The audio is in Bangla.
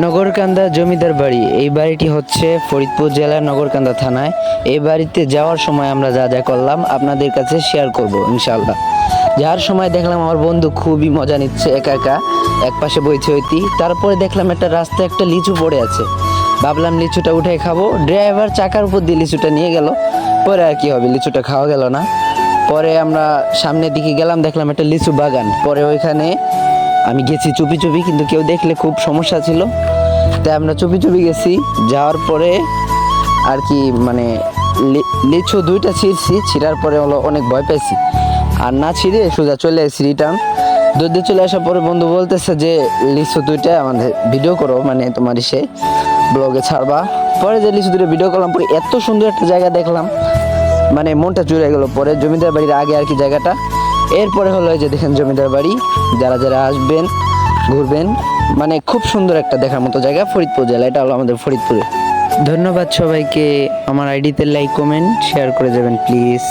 নগরকান্দা জমিদার বাড়ি, এই বাড়িটি হচ্ছে ফরিদপুর জেলার নগরকান্দা থানায়। এই বাড়িতে যাওয়ার সময় আমরা যা যা করলাম আপনাদের কাছে শেয়ার করব ইনশাআল্লাহ। যাওয়ার সময় দেখলাম আমার বন্ধু খুবই মজা নিচ্ছে একা একা, এক পাশে বইছে হইতি। তারপরে দেখলাম একটা রাস্তায় একটা লিচু পড়ে আছে, ভাবলাম লিচুটা উঠে খাবো। ড্রাইভার চাকার উপর দিয়ে লিচুটা নিয়ে গেল, পরে আর কি হবে, লিচুটা খাওয়া গেল না। পরে আমরা সামনের দিকে গেলাম, দেখলাম একটা লিচু বাগান। পরে ওইখানে আমি গেছি চুপি চুপি, কিন্তু কেউ দেখলে খুব সমস্যা ছিল, তাই আমরা চুপি চুপি গেছি। যাওয়ার পরে আর কি মানে লিচু দুইটা ছিঁড়ছি, ছিঁড়ার পরে হলো অনেক ভয় পেয়েছি, আর না ছিঁড়ে সোজা চলে এসেছি রিটার্ন। দৌড়ে চলে আসার পরে বন্ধু বলতেছে যে লিচু দুইটা আমাদের ভিডিও করো, মানে তোমার সে ব্লগে ছাড়বা। পরে যে লিচু দুটো ভিডিও করলাম, পরে এত সুন্দর একটা জায়গা দেখলাম, মানে মনটা জুড়ে গেল। পরে জমিদার বাড়ির আগে আর কি জায়গাটা, এরপরে হলো এই যে দেখেন জমিদার বাড়ি। যারা যারা আসবেন ঘুরবেন, মানে খুব সুন্দর একটা দেখার মতো জায়গা ফরিদপুর জেলা, এটা হলো আমাদের ফরিদপুরে। ধন্যবাদ সবাইকে, আমার আইডিতে লাইক কমেন্ট শেয়ার করে যাবেন প্লিজ।